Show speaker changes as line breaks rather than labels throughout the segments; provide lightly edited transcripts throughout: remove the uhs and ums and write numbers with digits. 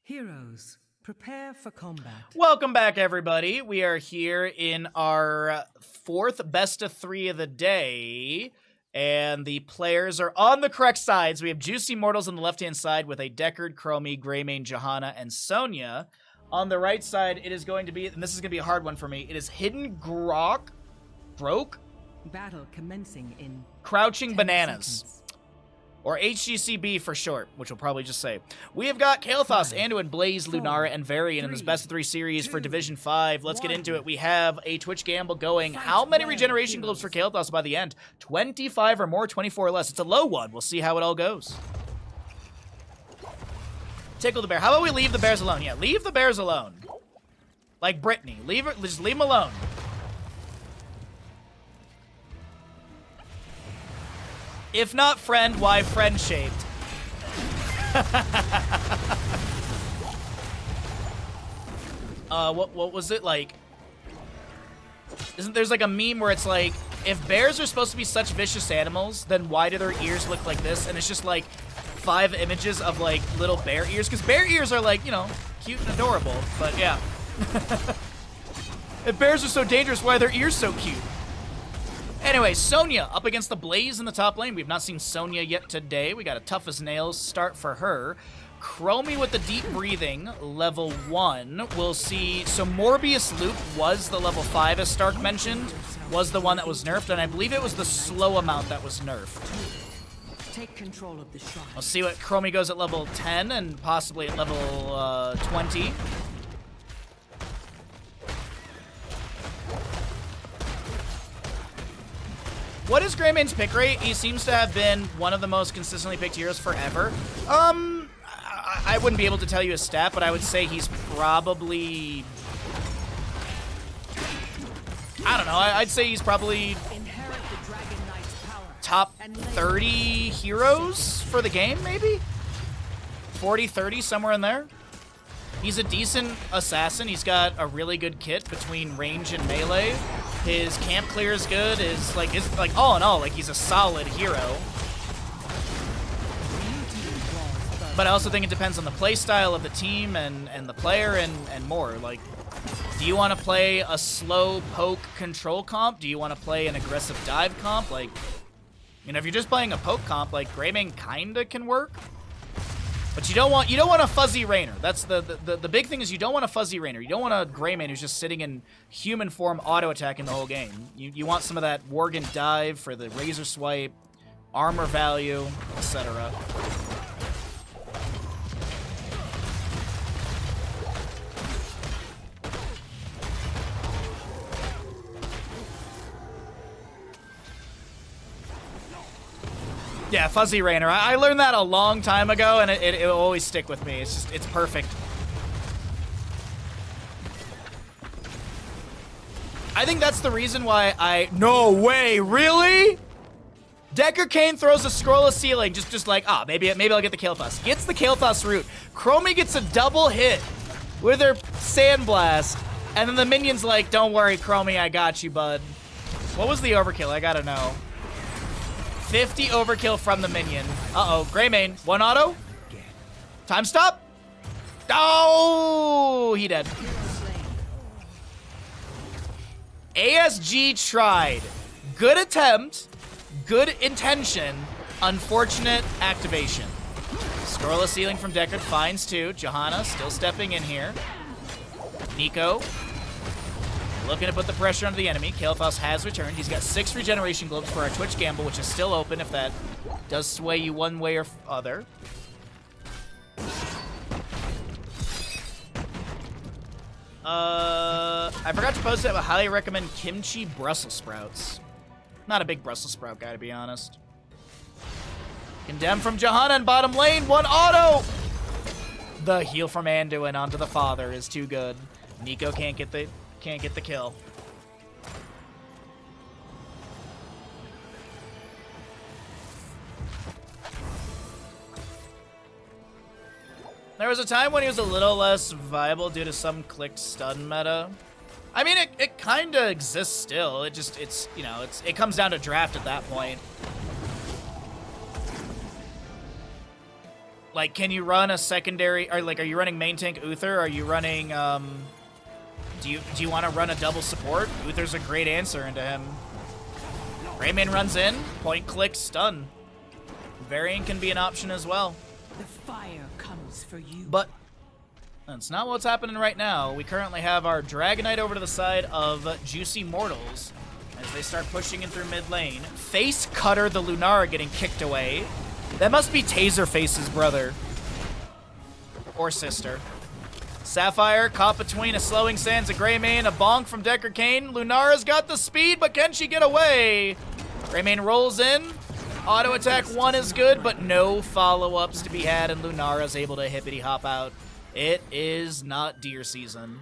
Heroes, prepare for combat.
Welcome back, everybody. We are here in our fourth best of 3 of the day, and the players are on the correct sides. We have Juicy Mortals on the left-hand side with a Deckard, Chromie, Greymane, Johanna, and Sonya. On the right side, it is going to be, and this is going to be a hard one for me, it is Hidden Gork,
Battle commencing in
Crouching
10
Bananas.
seconds.
Or HGCB for short, which we'll probably just say. We have got Kael'thas, Anduin, Blaze, Lunara, and Varian in this best of 3 series for Division 5. Let's get into it. We have a Twitch gamble going. How many regeneration globes for Kael'thas by the end? 25 or more, 24 or less. It's a low one. We'll see how it all goes. Tickle the bear. How about we leave the bears alone? Yeah, leave the bears alone. Like Brittany. Just leave them alone. If not friend, why friend-shaped? What was it like? Isn't there's like a meme where it's like, if bears are supposed to be such vicious animals, then why do their ears look like this? And it's just like 5 images of like little bear ears, because bear ears are like, you know, cute and adorable. But yeah. If bears are so dangerous, why are their ears so cute? Anyway, Sonya up against the Blaze in the top lane. We've not seen Sonya yet today. We got a tough as nails start for her. Chromie with the deep breathing, level 1. We'll see. So Morbius Loop was the level 5, as Stark mentioned, was the one that was nerfed, and I believe it was the slow amount that was nerfed.
Take control of the shrine.
We'll see what Chromie goes at level 10 and possibly at level 20. What is Greymane's pick rate? He seems to have been one of the most consistently picked heroes forever. I wouldn't be able to tell you a stat, but I would say he's probably... I don't know. I'd say he's probably top 30 heroes for the game, maybe? 40, 30, somewhere in there. He's a decent assassin. He's got a really good kit between range and melee. His camp clear is good. Is like all in all, like he's a solid hero. But I also think it depends on the play style of the team and the player and more. Like, do you want to play a slow poke control comp? Do you want to play an aggressive dive comp? Like, you know, if you're just playing a poke comp, like Greymane kinda can work. But you don't want a fuzzy Rainer. That's the big thing is you don't want a fuzzy Rainer. You don't want a Greymane who's just sitting in human form auto attacking the whole game. You want some of that Worgen dive for the razor swipe, armor value, etc. Yeah, fuzzy Rainer. I learned that a long time ago, and it will always stick with me. It's perfect. I think that's the reason why no way, really? Deckard Cain throws a scroll of ceiling, just like, maybe I'll get the Kael'thas. Gets the Kael'thas root. Chromie gets a double hit with her Sandblast, and then the minion's like, don't worry, Chromie, I got you, bud. What was the overkill? I gotta know. 50 overkill from the minion. Uh-oh, Greymane. 1 auto. Time stop. Oh, he dead. ASG tried. Good attempt, good intention, unfortunate activation. Scroll of ceiling from Deckard finds 2. Johanna still stepping in here. Nico looking to put the pressure onto the enemy. Kael'thas has returned. He's got 6 regeneration globes for our Twitch gamble, which is still open if that does sway you one way or other. I forgot to post it, but highly recommend kimchi Brussels sprouts. Not a big Brussels sprout guy, to be honest. Condemned from Johanna in bottom lane. 1 auto! The heal from Anduin onto the father is too good. Nico can't get the kill. There was a time when he was a little less viable due to some clicked stun meta. I mean, it kind of exists still. It comes down to draft at that point. Like, can you run a secondary, or like, are you running main tank Uther? Are you running, do you want to run a double support? Uther's a great answer into him. Rayman runs in, point click, stun. Varian can be an option as well.
The fire comes for you.
But that's not what's happening right now. We currently have our Dragonite over to the side of Juicy Mortals as they start pushing in through mid lane. Face Cutter, the Lunara, getting kicked away. That must be Taserface's brother. Or sister. Sapphire caught between a Slowing Sands, a Greymane, a bonk from Decker Kane. Lunara's got the speed, but can she get away? Greymane rolls in. Auto attack 1 is good, but no follow-ups to be had, and Lunara's able to hippity hop out. It is not deer season.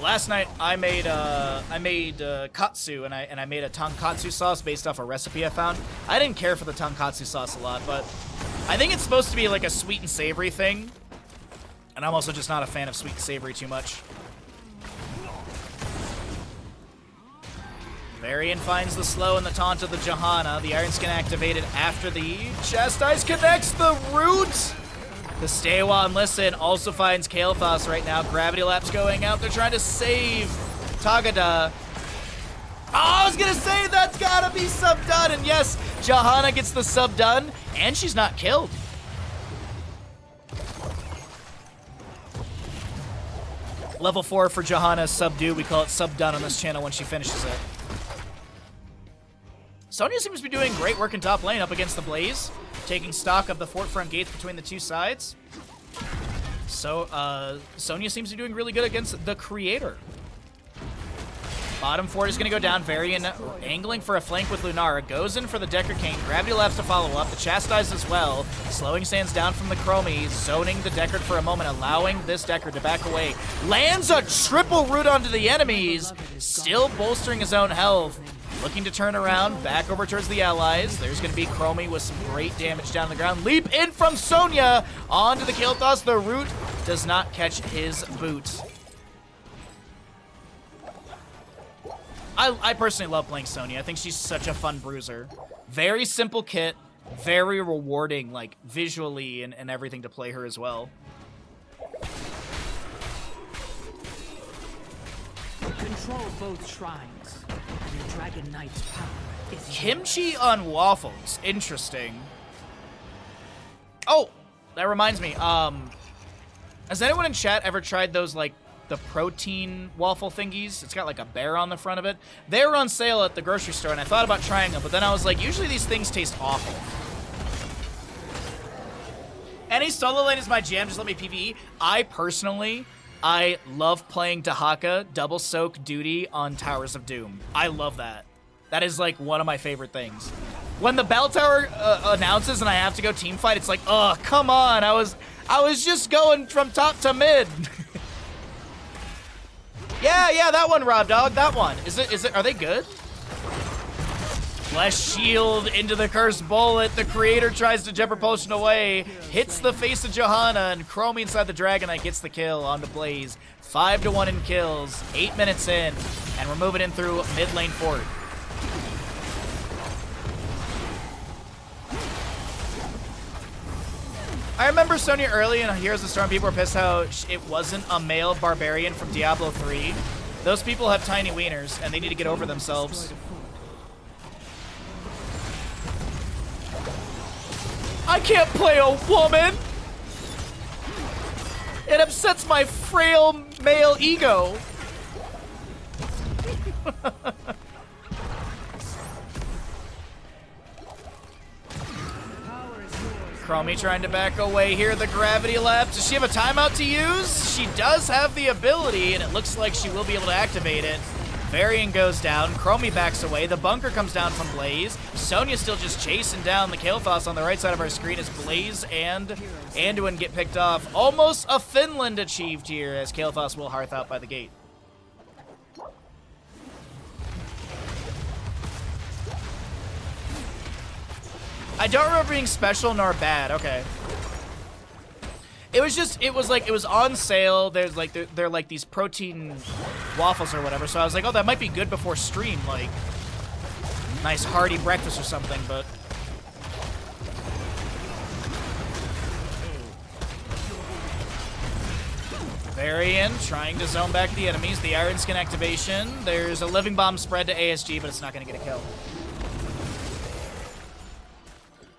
Last night I made katsu, and I made a tonkatsu sauce based off a recipe I found. I didn't care for the tonkatsu sauce a lot, but I think it's supposed to be like a sweet and savory thing, and I'm also just not a fan of sweet and savory too much. Varian finds the slow and the taunt of the Johanna. The Iron Skin activated after the Chastise connects the root. The Stay While and Listen also finds Kael'thas right now. Gravity Lapse going out. They're trying to save Tagada. Oh, I was going to say that's got to be sub done. And yes, Johanna gets the sub done, and she's not killed. Level 4 for Johanna's subdue. We call it sub done on this channel when she finishes it. Sonya seems to be doing great work in top lane up against the Blaze, taking stock of the fort front gates between the two sides. So, Sonya seems to be doing really good against the Creator. Bottom fort is going to go down. Varian angling for a flank with Lunara. Goes in for the Decker Kane. Gravity Labs to follow up. The Chastise as well. Slowing Sands down from the Chromie. Zoning the Deckard for a moment. Allowing this Deckard to back away. Lands a triple root onto the enemies. Still bolstering his own health. Looking to turn around. Back over towards the allies. There's going to be Chromie with some great damage down on the ground. Leap in from Sonya. Onto the Kael'thas. The root does not catch his boot. I personally love playing Sonya. I think she's such a fun bruiser. Very simple kit, very rewarding, like, visually and everything to play her as well.
Control both shrines. And the Dragon Knight's power is
Kimchi on waffles. Interesting. Oh, that reminds me. Has anyone in chat ever tried those, like, the protein waffle thingies? It's got like a bear on the front of it. They were on sale at the grocery store, and I thought about trying them, but then I was like, usually these things taste awful. Any solo lane is my jam, just let me PvE. I love playing Dahaka double soak duty on Towers of Doom. I love that. That is like one of my favorite things. When the bell tower announces and I have to go team fight, it's like, oh, come on. I was just going from top to mid. Yeah, that one, Rob Dog, that one. Are they good? Flesh Shield into the Cursed Bullet. The Creator tries to jet propulsion away. Hits the face of Johanna, and Chromie inside the Dragonite gets the kill onto Blaze. 5-1 in kills, 8 minutes in, and we're moving in through mid lane fort. I remember Sonya early in Heroes of the Storm, people were pissed how it wasn't a male barbarian from Diablo 3. Those people have tiny wieners, and they need to get over themselves. I can't play a woman! It upsets my frail male ego. Chromie trying to back away here. The Gravity Lapse. Does she have a timeout to use? She does have the ability, and it looks like she will be able to activate it. Varian goes down. Chromie backs away. The bunker comes down from Blaze. Sonya's still just chasing down the Kael'thas on the right side of our screen as Blaze and Anduin get picked off. Almost a Finland achieved here as Kael'thas will hearth out by the gate. I don't remember being special nor bad. Okay. It was on sale. There's like, they're like these protein waffles or whatever. So I was like, oh, that might be good before stream. Like, nice hearty breakfast or something, but... Varian trying to zone back the enemies. The Iron Skin activation. There's a Living Bomb spread to ASG, but it's not going to get a kill.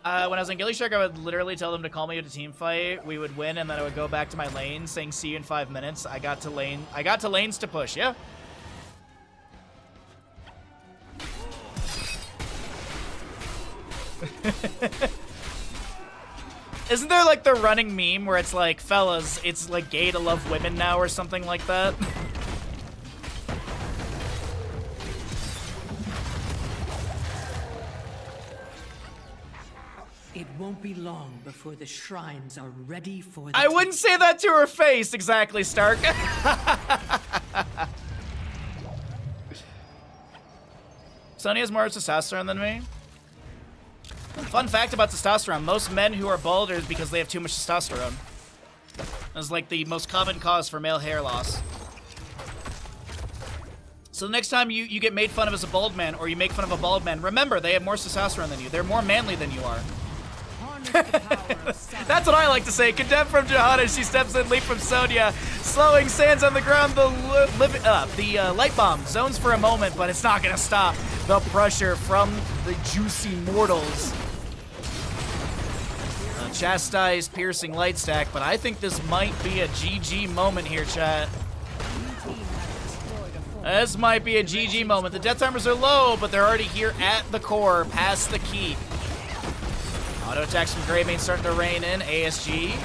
When I was in Ghillie Shark, I would literally tell them to call me at a team fight. We would win, and then I would go back to my lane saying, see you in 5 minutes. I got to lanes to push, yeah. Isn't there like the running meme where it's like, fellas, it's like gay to love women now or something like that?
It won't be long before the shrines are ready for the
I wouldn't say that to her face, exactly, Stark. Sonny has more testosterone than me. Fun fact about testosterone, most men who are bald are because they have too much testosterone. It's like the most common cause for male hair loss. So the next time you get made fun of as a bald man, or you make fun of a bald man, remember, they have more testosterone than you. They're more manly than you are. That's what I like to say. Condemned from Johanna, she steps in, leap from Sonya. Slowing sands on the ground, the light bomb zones for a moment, but it's not going to stop the pressure from the juicy mortals. Chastised piercing light stack, but I think this might be a GG moment here, chat. This might be a GG moment. The death timers are low, but they're already here at the core, past the keep. Auto attacks from Greymane starting to rain in. ASG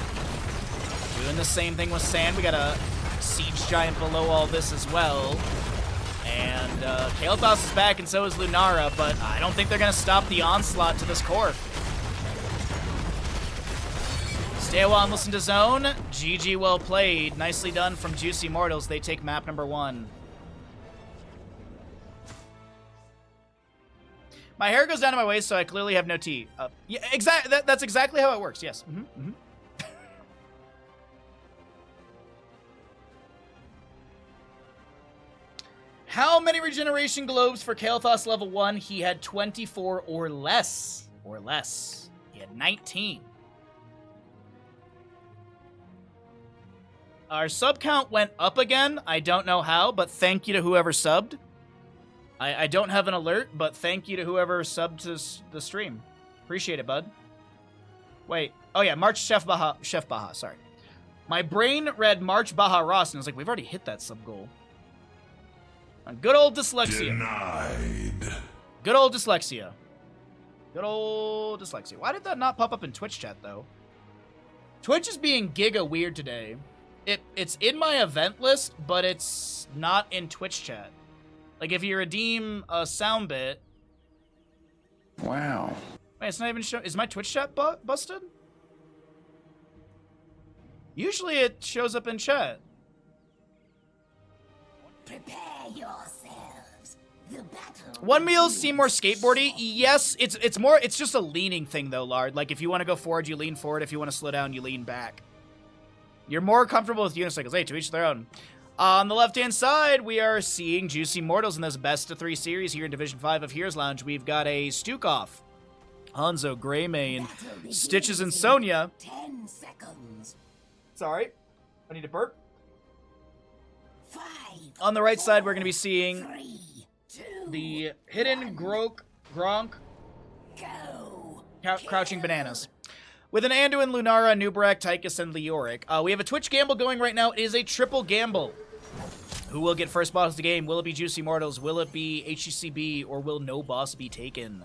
doing the same thing with Sand. We got a Siege Giant below all this as well. And Kael'thas is back, and so is Lunara, but I don't think they're going to stop the onslaught to this core. Stay a while and listen to Zone. GG, well played. Nicely done from Juicy Mortals. They take map number 1. My hair goes down to my waist, so I clearly have no tea. Yeah, that's exactly how it works, yes. How many regeneration globes for Kael'thas level 1? He had 24 or less. He had 19. Our sub count went up again. I don't know how, but thank you to whoever subbed. I don't have an alert, but thank you to whoever subbed to the stream. Appreciate it, bud. Wait. Oh, yeah, March Chef Baha, sorry. My brain read March Baha Ross, and I was like, we've already hit that sub goal. Good old dyslexia.
Denied.
Good old dyslexia. Good old dyslexia. Why did that not pop up in Twitch chat, though? Twitch is being giga weird today. It's in my event list, but it's not in Twitch chat. Like, if you redeem a sound bit...
Wow.
Wait, it's not even showing... Is my Twitch chat busted? Usually it shows up in chat.
Prepare yourselves. The battle.
One meals seem more skateboardy. Yes, it's just a leaning thing though, Lard. Like, if you want to go forward, you lean forward. If you want to slow down, you lean back. You're more comfortable with unicycles. Hey, to each their own. On the left-hand side, we are seeing Juicy Mortals in this best-of-3 series here in Division 5 of Heroes Lounge. We've got a Stukov, Hanzo, Greymane, Stitches, and Sonya.
10 seconds.
Sorry, I need a burp.
5.
On the right side, we're going to be seeing
3, 2,
the hidden Gronk,
go.
Crouching Bananas. With an Anduin, Lunara, Nubarak, Tychus, and Leoric. We have a Twitch gamble going right now. It is a triple gamble. Who will get first boss of the game? Will it be Juicy Mortals? Will it be HCCB? Or will no boss be taken?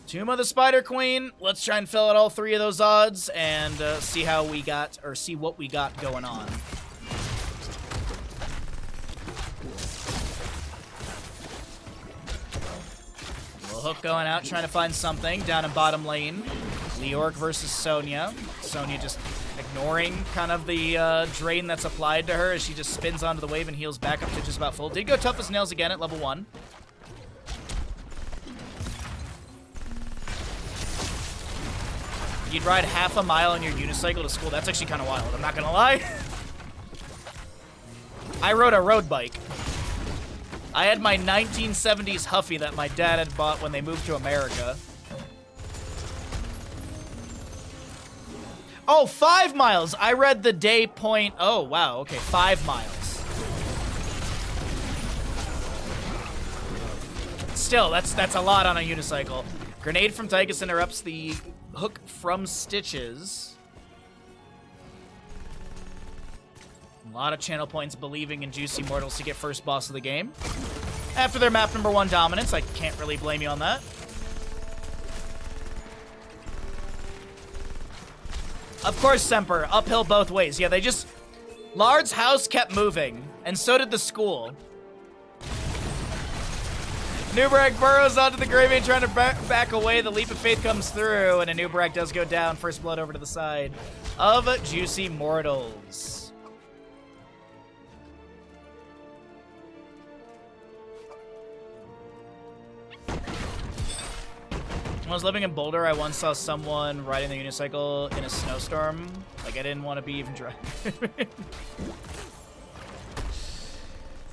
Tomb of the Spider Queen. Let's try and fill out all 3 of those odds and see how we got, or see what we got going on. Little hook going out, trying to find something down in bottom lane. Leoric versus Sonya. Sonya just ignoring kind of the drain that's applied to her as she just spins onto the wave and heals back up to just about full. Did go tough as nails again at level 1. You'd ride half a mile on your unicycle to school. That's actually kind of wild, I'm not gonna lie. I rode a road bike. I had my 1970s Huffy that my dad had bought when they moved to America. Oh, 5 miles. I read the day point. Oh, wow. Okay, 5 miles. Still, that's a lot on a unicycle. Grenade from Tychus interrupts the hook from Stitches. A lot of channel points believing in Juicy Mortals to get first boss of the game. After their map number 1 dominance, I can't really blame you on that. Of course, Semper. Uphill both ways. Yeah, they just... Lard's house kept moving, and so did the school. Nubarak burrows onto the Greymane trying to back away. The leap of faith comes through, and a Nubarak does go down. First blood over to the side of Juicy Mortals. When I was living in Boulder, I once saw someone riding the unicycle in a snowstorm. Like, I didn't want to be even driving.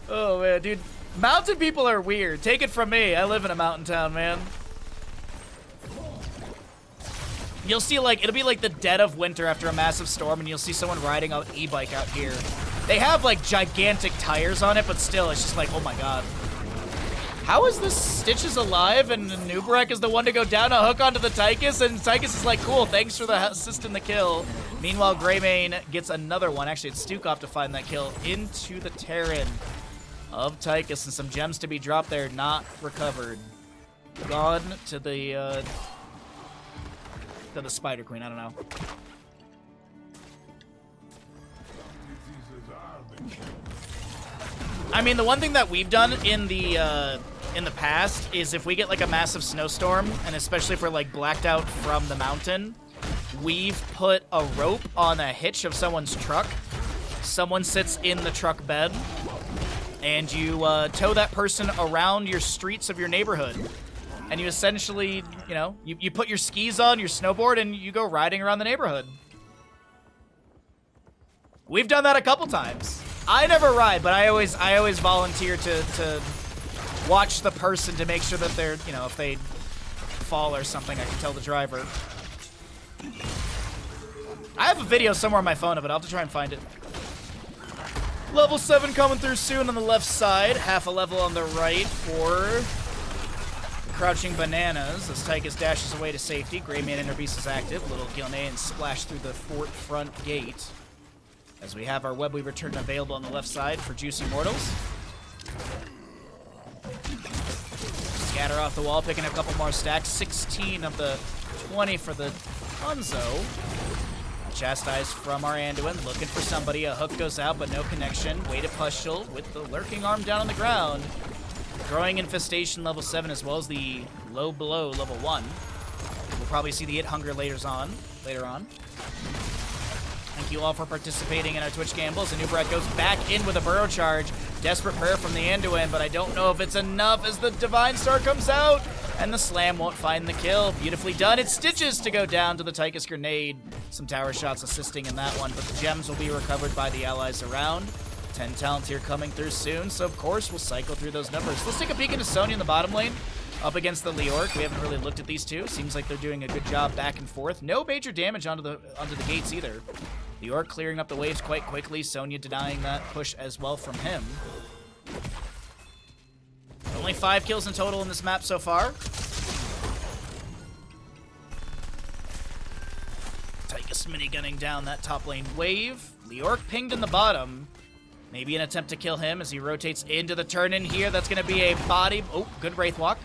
Oh, man, dude. Mountain people are weird. Take it from me. I live in a mountain town, man. You'll see, like, it'll be like the dead of winter after a massive storm, and you'll see someone riding an e-bike out here. They have, like, gigantic tires on it, but still, it's just like, oh my god. How is this Stitches alive and Nubarak is the one to go down a hook onto the Tychus, and Tychus is like, cool, thanks for the assist in the kill. Meanwhile, Greymane gets another one. Actually, it's Stukov to find that kill into the Terran of Tychus, and some gems to be dropped there, not recovered. Gone to the Spider Queen, I don't know. I mean, the one thing that we've done in the past is if we get like a massive snowstorm, and especially if we're like blacked out from the mountain, we've put a rope on a hitch of someone's truck. Someone sits in the truck bed, and you tow that person around your streets of your neighborhood. And you essentially, you know, you put your skis on, your snowboard, and you go riding around the neighborhood. We've done that a couple times. I never ride, but I always volunteer to watch the person to make sure that they're, you know, if they fall or something, I can tell the driver. I have a video somewhere on my phone of it. I'll have to try and find it. Level 7 coming through soon on the left side. Half a level on the right for Crouching Bananas as Tychus dashes away to safety. Greymane Inner Beast is active. Little Gilnean splash through the fort front gate. As we have our Web Weaver turn available on the left side for Juicy Mortals. Scatter off the wall, picking a couple more stacks. 16 of the 20 for the Hanzo. Chastise from our Anduin, looking for somebody. A hook goes out, but no connection. Way to Pustule with the lurking arm down on the ground. Growing Infestation level 7 as well as the Low Blow level 1. We'll probably see the It Hunger later on. Thank you all for participating in our Twitch gambles. And Nubarak goes back in with a burrow charge. Desperate prayer from the Anduin, but I don't know if it's enough as the Divine Star comes out. And the slam won't find the kill. Beautifully done. It's Stitches to go down to the Tychus grenade. Some tower shots assisting in that one, but the gems will be recovered by the allies around. 10 talent here coming through soon, so of course we'll cycle through those numbers. Let's take a peek into Sonya in the bottom lane. Up against the Leorc. We haven't really looked at these two. Seems like they're doing a good job back and forth. No major damage onto the gates either. Leorc clearing up the waves quite quickly. Sonya denying that push as well from him. Only 5 kills in total in this map so far. Tychus minigunning down that top lane wave. Leorc pinged in the bottom. Maybe an attempt to kill him as he rotates into the turn-in here. That's going to be a body. Oh, good Wraith Walk.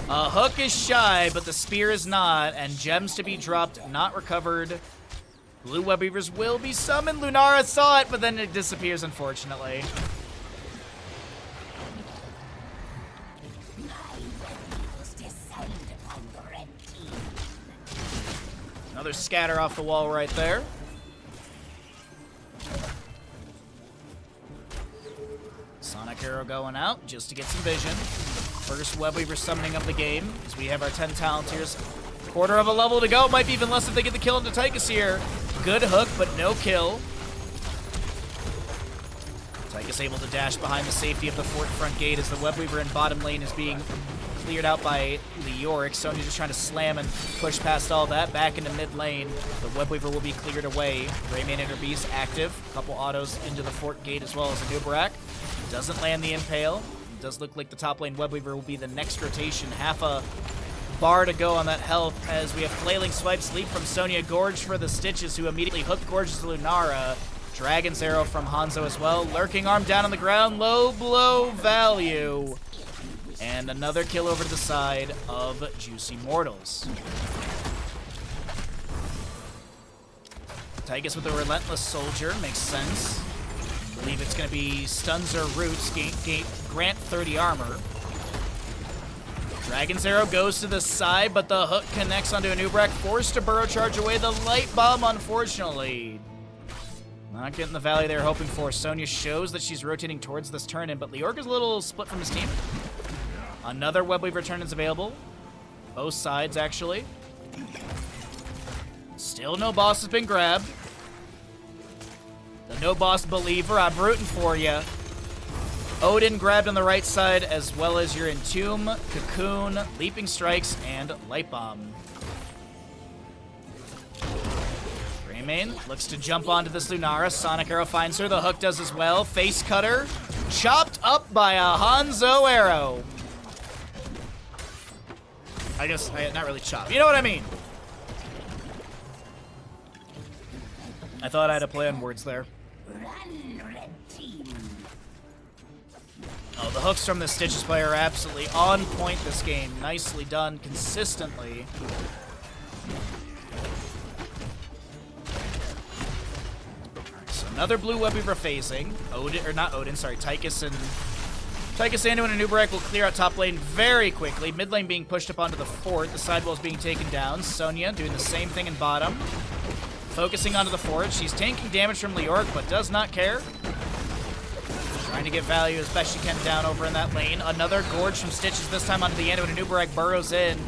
A hook is shy, but the spear is not. And gems to be dropped, not recovered. Blue Web Weavers will be summoned. Lunara saw it, but then it disappears, unfortunately. Another scatter off the wall right there. Sonic Arrow going out just to get some vision. First Web Weaver summoning up the game as we have our 10 Talontiers. Quarter of a level to go. Might be even less if they get the kill into Tychus here. Good hook, but no kill. Tychus Tyke is able to dash behind the safety of the fort front gate as the Web Weaver in bottom lane is being cleared out by Leoric. Sonya just trying to slam and push past all that. Back into mid lane. The Web Weaver will be cleared away. Rayman and her Beast active. A couple autos into the fort gate as well as a Nubarak. Doesn't land the Impale. It does look like the top lane Web Weaver will be the next rotation. Half a bar to go on that health as we have Flailing Swipes leap from Sonya. Gorge for the Stitches, who immediately hook Gorge's Lunara. Dragon's Arrow from Hanzo as well. Lurking Arm down on the ground. Low blow value. And another kill over to the side of Juicy Mortals. Tygus with a Relentless Soldier. Makes sense. I believe it's going to be stuns or roots. Grant 30 armor. Dragon's Arrow goes to the side, but the hook connects onto a Nubarak. Forced to burrow charge away the Light Bomb, unfortunately. Not getting the value they're hoping for. Sonya shows that she's rotating towards this turn-in, but Leoric is a little split from his team. Another Web Weaver turn is available. Both sides, actually. Still no boss has been grabbed. The no boss believer, I'm rooting for you. Odin grabbed on the right side, as well as your Entomb, Cocoon, Leaping Strikes, and Light Bomb. Raymain looks to jump onto this Lunara. Sonic Arrow finds her. The hook does as well. Face Cutter. Chopped up by a Hanzo Arrow. I guess, not really chopped. You know what I mean? I thought I had a play on words there.
Run, red team.
Oh, the hooks from the Stitches player are absolutely on point this game. Nicely done, consistently. So another blue Web Weaver phasing. Odin, or not Odin, sorry, Tychus and Anduin and Nubarak will clear out top lane very quickly. Mid lane being pushed up onto the fort. The sidewall is being taken down. Sonya doing the same thing in bottom. Focusing onto the fort. She's tanking damage from Leoric, but does not care. Trying to get value as best she can down over in that lane. Another Gorge from Stitches, this time onto the Anduin and Nubarak burrows in.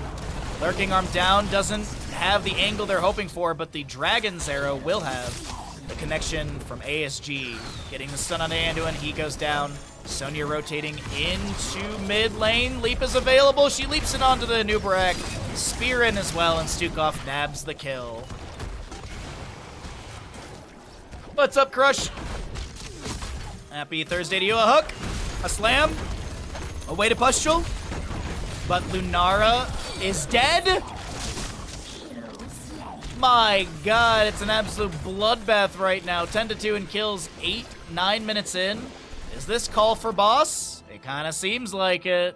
Lurking Arm down, doesn't have the angle they're hoping for, but the Dragon's Arrow will have the connection from ASG. Getting the stun on Anduin, he goes down. Sonya rotating into mid lane. Leap is available. She leaps in onto the Nubarak. Spear in as well, and Stukov nabs the kill. What's up, Crush? Happy Thursday to you. A hook, a slam, a way to pustule. But Lunara is dead. My God, it's an absolute bloodbath right now. 10-2 in kills, 8-9 minutes in. Is this call for boss? It kind of seems like it.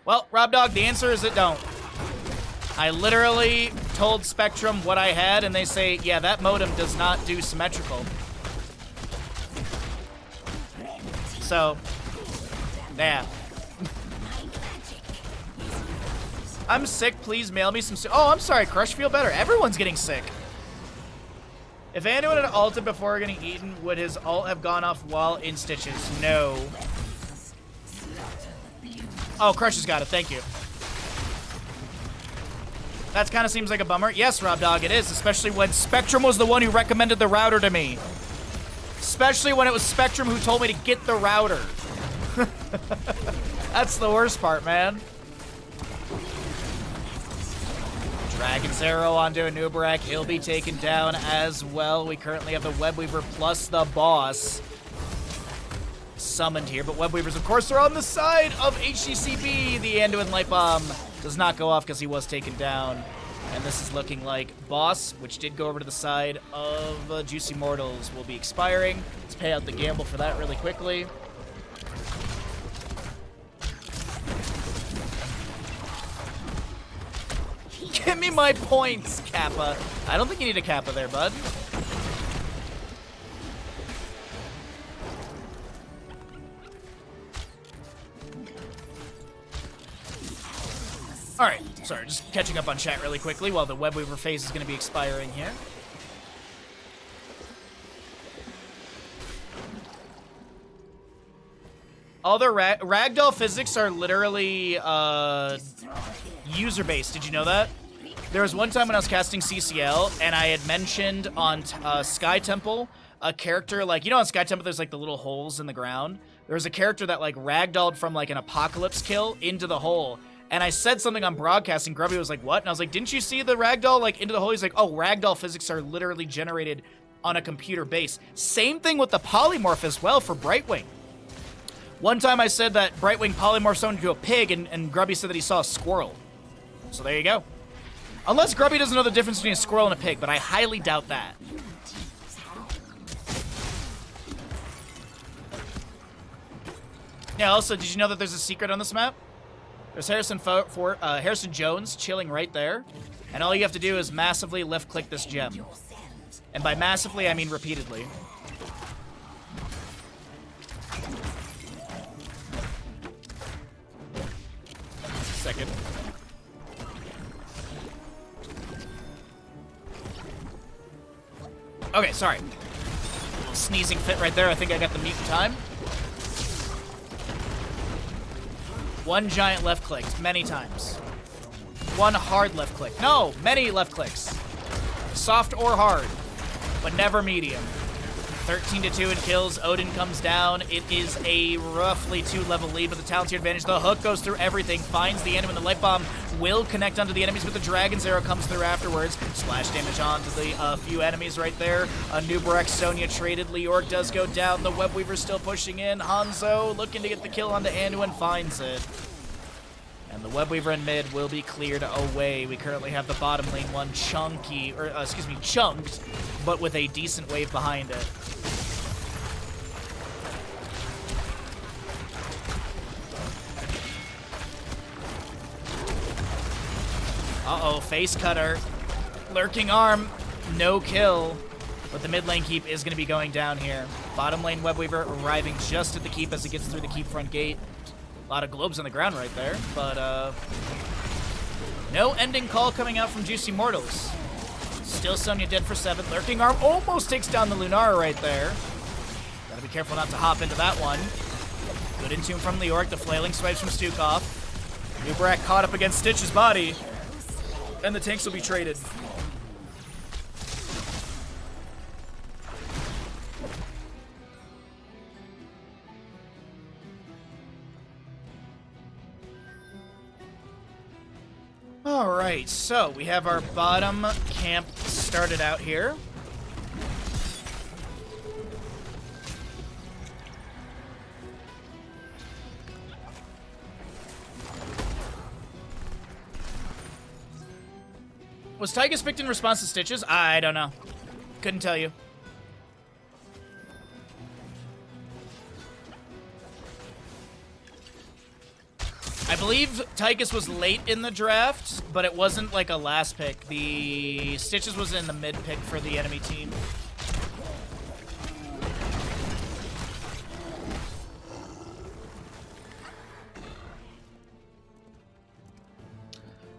Well, Rob Dog, the answer is it don't. I literally told Spectrum what I had, and they say, yeah, that modem does not do symmetrical. So, yeah. I'm sick, please mail me some... Oh, I'm sorry, Crush, feel better. Everyone's getting sick. If Anduin had ulted before getting eaten, would his ult have gone off while in Stitches? No. Oh, Crush has got it, thank you. That kind of seems like a bummer. Yes, Rob Dog, it is, especially when Spectrum was the one who recommended the router to me. Especially when it was Spectrum who told me to get the router. That's the worst part, man. Dragon's Arrow onto a Nubarak. He'll be taken down as well. We currently have the Web Weaver plus the boss summoned here, but Web Weavers, of course, are on the side of HCCB. The Anduin Light Bomb does not go off because he was taken down. And this is looking like boss, which did go over to the side of Juicy Mortals, will be expiring. Let's pay out the gamble for that really quickly. Give me my points, Kappa. I don't think you need a Kappa there, bud. All right, sorry, just catching up on chat really quickly while the Web Weaver phase is going to be expiring here. All their ragdoll physics are literally user-based. Did you know that? There was one time when I was casting CCL, and I had mentioned on Sky Temple a character, like, you know on Sky Temple there's like the little holes in the ground? There was a character that like ragdolled from like an apocalypse kill into the hole. And I said something on broadcast, and Grubby was like, what? And I was like, didn't you see the ragdoll like into the hole? He's like, oh, ragdoll physics are literally generated on a computer base. Same thing with the polymorph as well for Brightwing. One time I said that Brightwing polymorphs into a pig, and Grubby said that he saw a squirrel. So there you go. Unless Grubby doesn't know the difference between a squirrel and a pig, but I highly doubt that. Yeah, also, did you know that there's a secret on this map? There's Harrison Jones chilling right there, and all you have to do is massively left-click this gem. And by massively, I mean repeatedly. Second. Okay, sorry. A little sneezing fit right there. I think I got the mute in time. One giant left click, many times. One hard left click. No, many left clicks. Soft or hard, but never medium. 13-2 in kills. Odin comes down. It is a roughly 2-level lead, but the talent's here advantage. The hook goes through everything, finds the enemy, and the light bomb will connect onto the enemies, but the Dragon's Arrow comes through afterwards. Splash damage onto the few enemies right there. Nubarak, Sonya traded. Leork does go down. The Web Weaver's still pushing in. Hanzo looking to get the kill onto Anduin, finds it. And the Web Weaver in mid will be cleared away. We currently have the bottom lane one chunky, or excuse me, chunked, but with a decent wave behind it. Uh-oh, face cutter. Lurking arm, no kill. But the mid lane keep is going to be going down here. Bottom lane Web Weaver arriving just at the keep as it gets through the keep front gate. A lot of globes on the ground right there, but no ending call coming out from Juicy Mortals. Still Sonya dead for 7. Lurking arm almost takes down the Lunara right there. Gotta be careful not to hop into that one. Good in-tune from Leork, the flailing swipes from Stukov. Nubarak caught up against Stitch's body. And the tanks will be traded. Alright, so we have our bottom camp started out here. Was Tygus picked in response to Stitches? I don't know. Couldn't tell you. I believe Tychus was late in the draft, but it wasn't like a last pick. The Stitches was in the mid pick for the enemy team.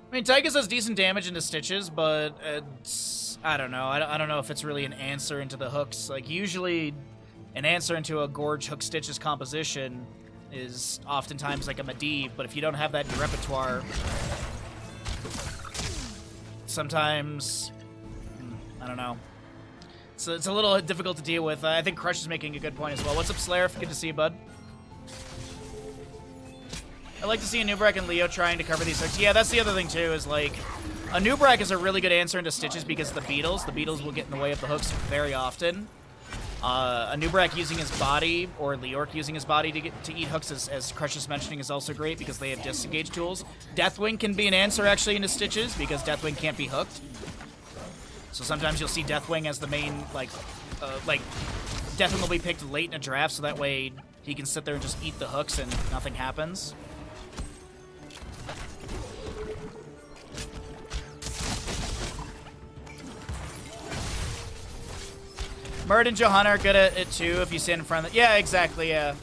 I mean, Tychus does decent damage into Stitches, but it's, I don't know. I don't know if it's really an answer into the hooks. Like, usually an answer into a Gorge Hook Stitches composition is oftentimes like a Medivh, but if you don't have that in your repertoire, sometimes, I don't know. So it's a little difficult to deal with. I think Crush is making a good point as well. What's up, Slayer? Good to see you, bud. I like to see a Nubarak and Leo trying to cover these hooks. Yeah, that's the other thing, too, is like, a Nubarak is a really good answer into Stitches because the Beetles will get in the way of the hooks very often. A Nubarak using his body, or Leork using his body to eat hooks, as Crush is mentioning, is also great because they have disengage tools. Deathwing can be an answer, actually, into Stitches because Deathwing can't be hooked. So sometimes you'll see Deathwing as the main, like, Deathwing will be picked late in a draft, so that way he can sit there and just eat the hooks and nothing happens. Murd and Johanna are good at it too if you stand in front of them. Yeah, exactly, yeah.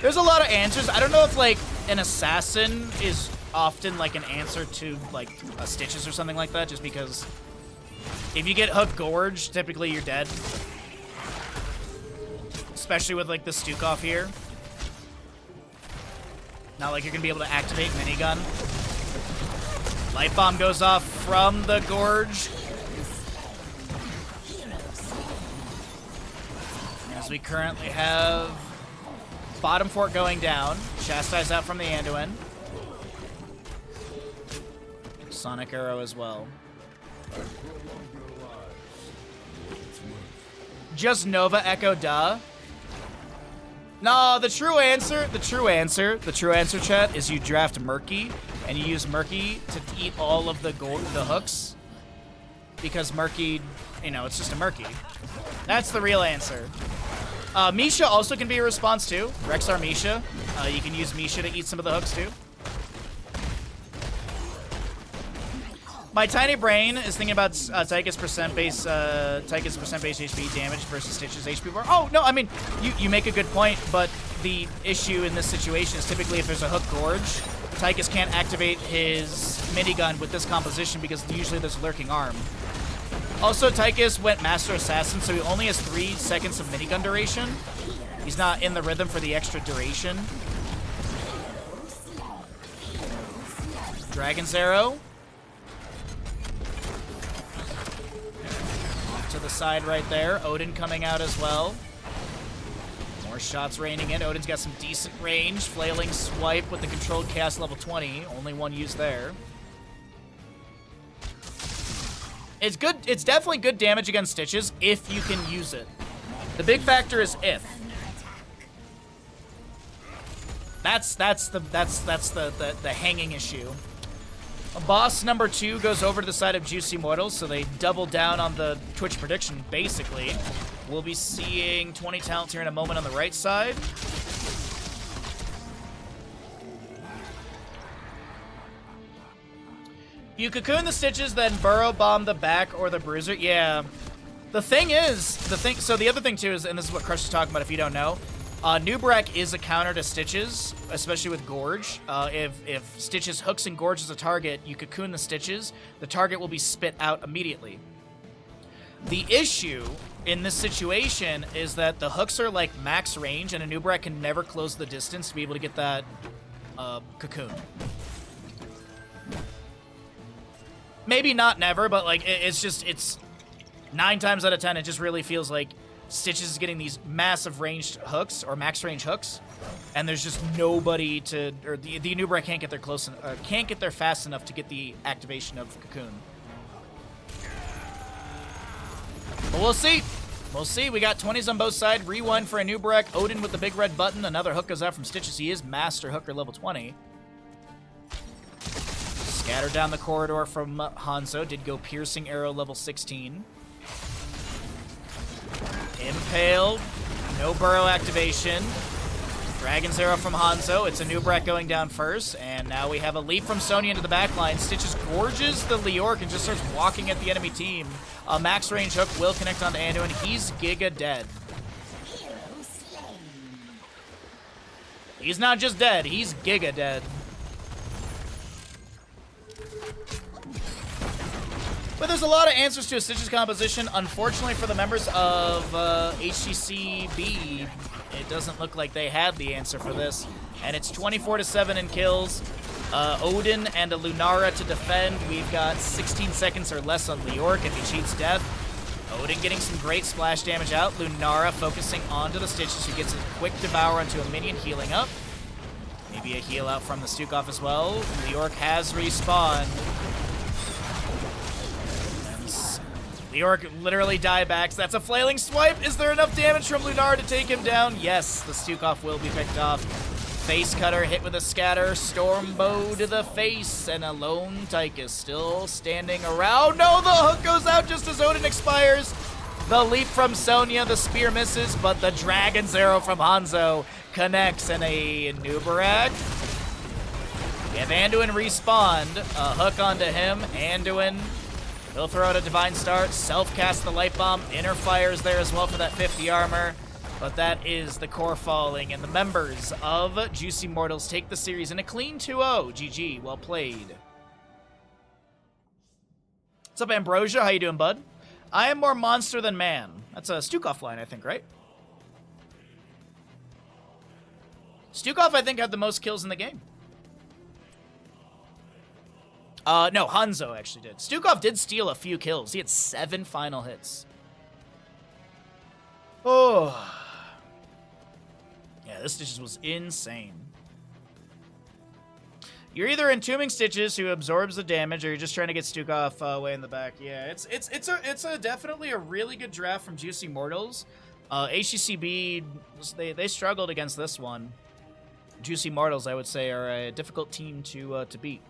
There's a lot of answers. I don't know if, like, an assassin is often, like, an answer to, like, a Stitches or something like that, just because if you get hooked Gorge, typically you're dead. Especially with, like, the Stukov here. Not like you're gonna be able to activate minigun. Light bomb goes off. from the Gorge. As we currently have bottom fort going down. Chastise out from the Anduin. Sonic Arrow as well. Just Nova Echo duh. No, the true answer, chat, is you draft Murky, and you use Murky to eat all of the hooks. Because Murky, you know, it's just a Murky. That's the real answer. Misha also can be a response too. Rexar Misha. You can use Misha to eat some of the hooks too. My tiny brain is thinking about Tychus percent base HP damage versus Stitch's HP bar. Oh no, I mean you make a good point, but the issue in this situation is typically if there's a hook Gorge, Tychus can't activate his minigun with this composition because usually there's a lurking arm. Also, Tychus went Master Assassin, so he only has 3 seconds of minigun duration. He's not in the rhythm for the extra duration. Dragon's Arrow. To the side right there. Odin coming out as well. More shots raining in. Odin's got some decent range. Flailing Swipe with the controlled cast level 20. Only one used there. It's good. It's definitely good damage against Stitches if you can use it. The big factor is if. That's the hanging issue. Boss number 2 goes over to the side of Juicy Mortals, so they double down on the Twitch prediction, basically. We'll be seeing 20 talents here in a moment on the right side. You cocoon the Stitches, then burrow bomb the back or the Bruiser. Yeah. So the other thing too is, and this is what Crush is talking about if you don't know, Nubrak is a counter to Stitches, especially with Gorge. If Stitches hooks and Gorge as a target, you cocoon the Stitches, the target will be spit out immediately. The issue in this situation is that the hooks are like max range, and a Nubrak can never close the distance to be able to get that cocoon. Maybe not never, but like it's 9 times out of 10, it just really feels like Stitches is getting these massive ranged hooks or max range hooks, and there's just nobody to, or the Nubrak can't get there can't get there fast enough to get the activation of Cocoon. But we'll see. We'll see. We got 20s on both sides. Rewind for a Nubrak. Odin with the big red button. Another hook goes out from Stitches. He is Master Hooker level 20. Scattered down the corridor from Hanzo. Did go Piercing Arrow level 16. Impaled. No burrow activation. Dragon's Arrow from Hanzo. It's a Nubrak going down first. And now we have a leap from Sonya into the backline. Stitches gorges the Leorc and just starts walking at the enemy team. A max range hook will connect onto Anduin. He's Giga dead. He's not just dead, he's Giga dead. But there's a lot of answers to a Stitches composition. Unfortunately for the members of HCCB, it doesn't look like they had the answer for this. And it's 24-7 in kills. Odin and a Lunara to defend. We've got 16 seconds or less on Leorc if he cheats death. Odin getting some great splash damage out. Lunara focusing onto the Stitches, who gets a quick devour onto a minion healing up. Maybe a heal out from the Stukov as well. Leorc has respawned. Leorc literally diebacks. That's a flailing swipe. Is there enough damage from Lunara to take him down? Yes, the Stukov will be picked off. Face Cutter hit with a scatter. Storm Bow to the face. And a lone Tychus still standing around. No, the hook goes out just as Odin expires. The leap from Sonya. The spear misses, but the Dragon's Arrow from Hanzo connects. And a Nubarak. We have Anduin respawned. A hook onto him. Anduin. He'll throw out a Divine Start, self-cast the Light Bomb, inner fires there as well for that 50 armor. But that is the core falling, and the members of Juicy Mortals take the series in a clean 2-0. GG, well played. What's up, Ambrosia? How you doing, bud? I am more monster than man. That's a Stukov line, I think, right? Stukov, I think, had the most kills in the game. No, Hanzo actually did. Stukov did steal a few kills. He had 7 final hits. Oh. Yeah, this Stitches was insane. You're either entombing Stitches, who absorbs the damage, or you're just trying to get Stukov way in the back. Yeah, it's definitely a really good draft from Juicy Mortals. HCCB, they struggled against this one. Juicy Mortals, I would say, are a difficult team to beat.